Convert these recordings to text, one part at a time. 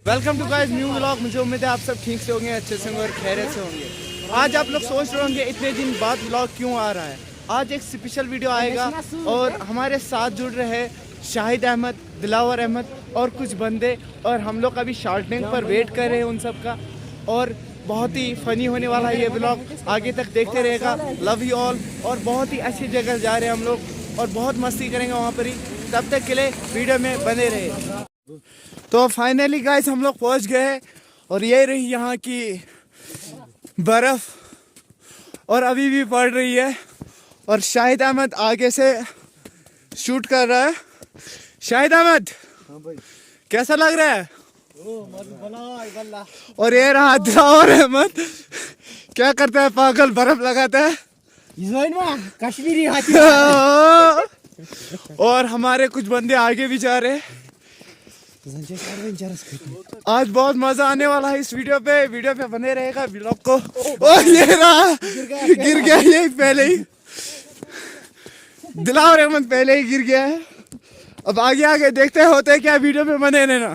Welcome to guys new vlog. मुझे उम्मीद है आप सब ठीक से होंगे, अच्छे से होंगे और खैरियत से होंगे। आज आप लोग सोच रहे होंगे इतने दिन बाद व्लॉग क्यों आ रहा है। आज एक स्पेशल वीडियो आएगा और हमारे साथ जुड़ रहे हैं शाहिद अहमद, दिलावर अहमद और कुछ बंदे, और हम लोग अभी शार्क टैंक पर वेट कर रहे हैं उन सब का। और बहुत ही फनी होने वाला है ये व्लॉग, आगे तक देखते रहेगा। Love you all. और बहुत ही अच्छी जगह जा रहे हैं हम लोग और बहुत मस्ती करेंगे वहाँ पर ही। तब तक के लिए वीडियो में बने रहे। तो फाइनली गाइस हम लोग पहुँच गए और ये रही यहाँ की बर्फ और अभी भी पड़ रही है। और शाहिद अहमद आगे से शूट कर रहा है। शाहिद अहमद, कैसा लग रहा है? और ये रहा दिलावर अहमद, क्या करता है पागल, बर्फ लगाता है कश्मीरी हाथी। और हमारे कुछ बंदे आगे भी जा रहे हैं। आज बहुत मजा आने वाला है इस वीडियो पे बने रहेगा व्लॉग को। और ये रहा गिर गया, ये पहले ही दिलावर अहमद पहले ही गिर गया है। अब आगे आगे देखते होते हैं क्या, वीडियो में बने रहना।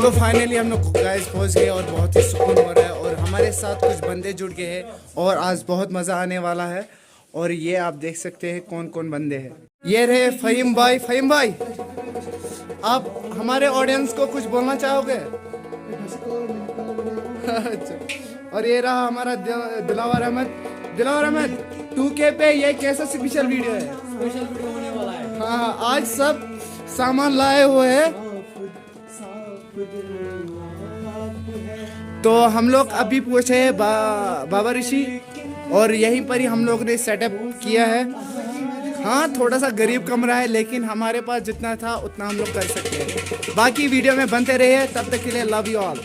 तो फाइनली हम लोग गाइस पहुंच गए और बहुत ही सुकून हो रहा है। और हमारे साथ कुछ बंदे जुड़ गए हैं और आज बहुत मजा आने वाला है। और ये आप देख सकते हैं कौन कौन बंदे हैं। ये रहे फ़हीम भाई। फ़हीम भाई, आप हमारे ऑडियंस को कुछ बोलना चाहोगे? अच्छा। और ये रहा हमारा दिलावर अहमद। दिलावर अहमद 2K पे ये कैसा स्पेशल वीडियो है? स्पेशल वीडियो होने वाला है। हाँ, आज सब सामान लाए हुए हैं। तो हम लोग अभी पहुंचे हैं बाबा ऋषि और यहीं पर ही हम लोग ने सेटअप किया है। हाँ, थोड़ा सा गरीब कमरा है लेकिन हमारे पास जितना था उतना हम लोग कर सकते हैं। बाकी वीडियो में बनते रहिए, तब तक के लिए लव यू ऑल।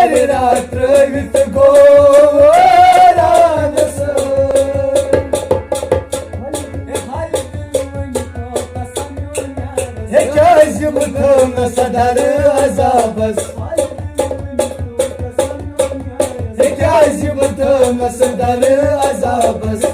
हर रात्र वित गोरानस हे क्या मुथम सदर अजाबस हे क्या मुथम सदर अजाबस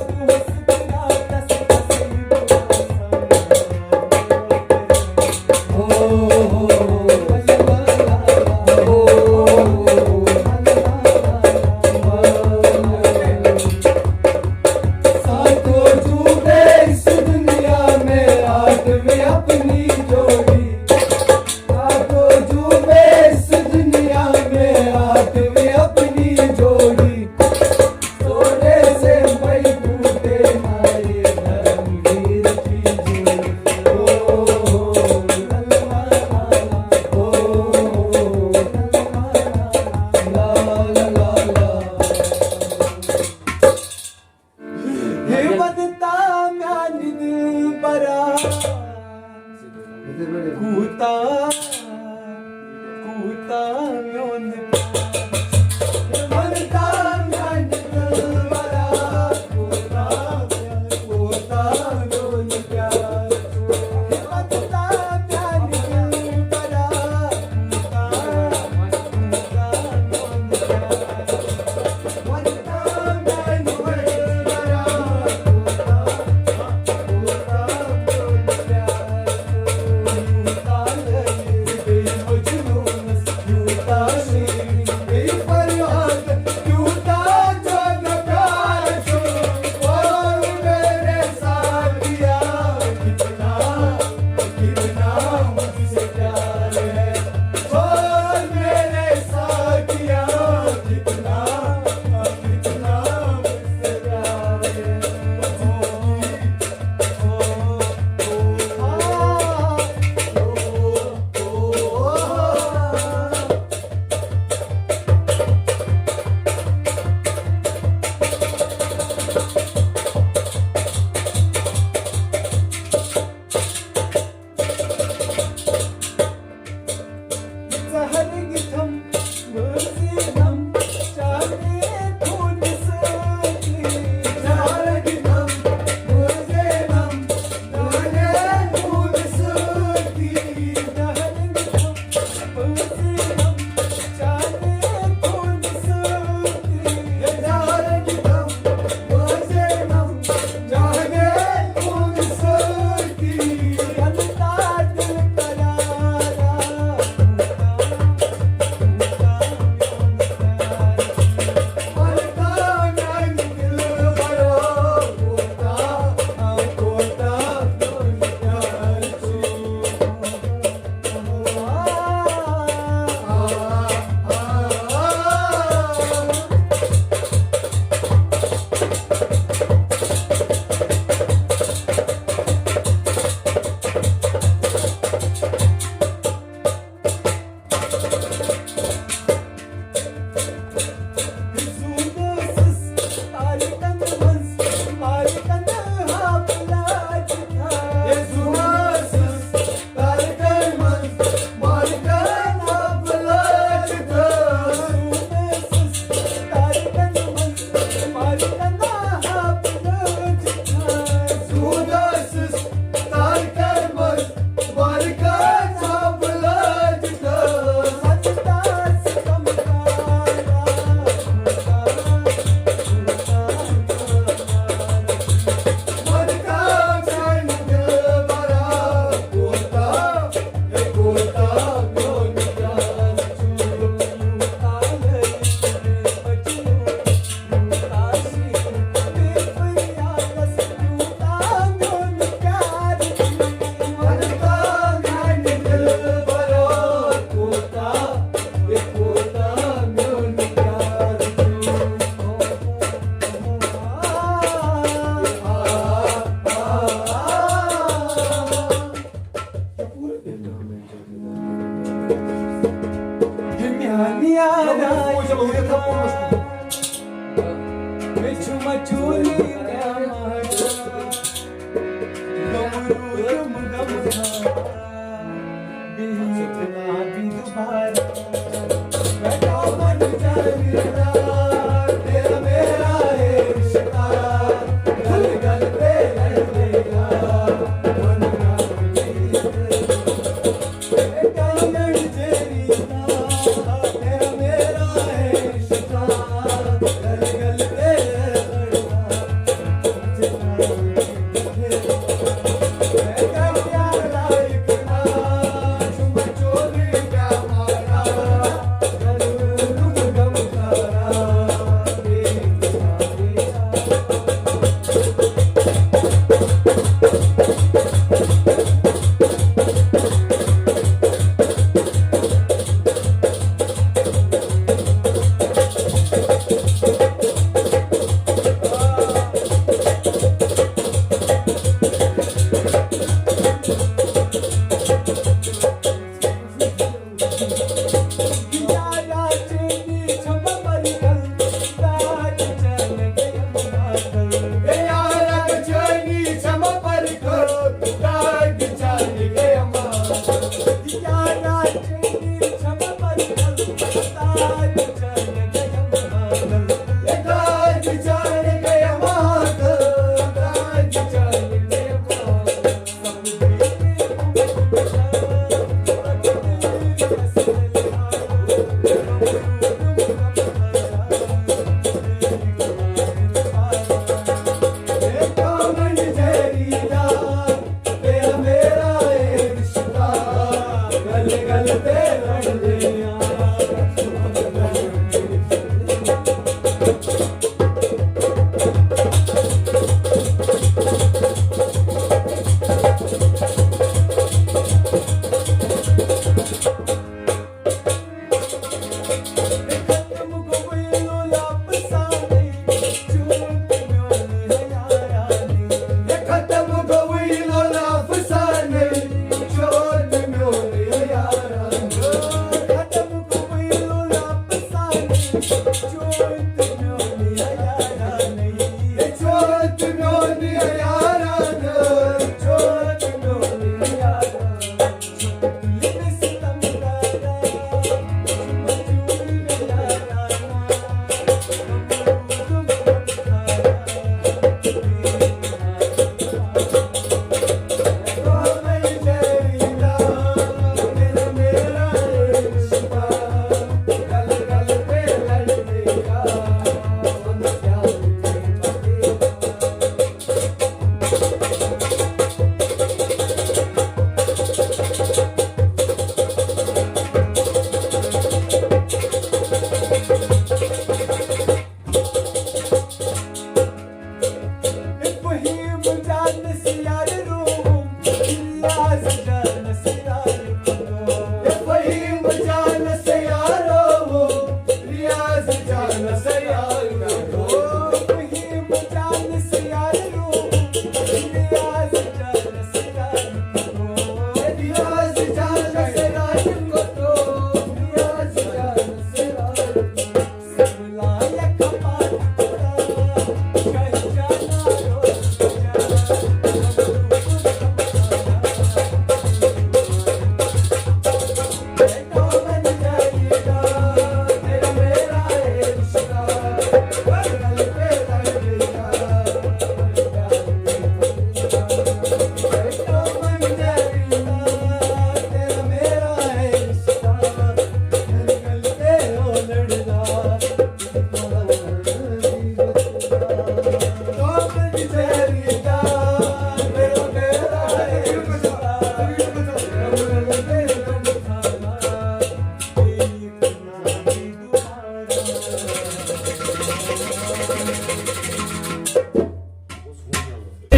Bye.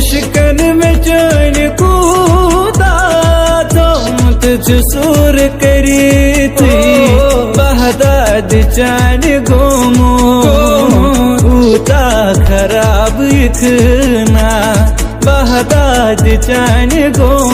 शिकन में चैन कूदा तुझ सुर करी थी बहदाद चैन गोमो ऊता खराब इतना बहदाद चैन गोमो।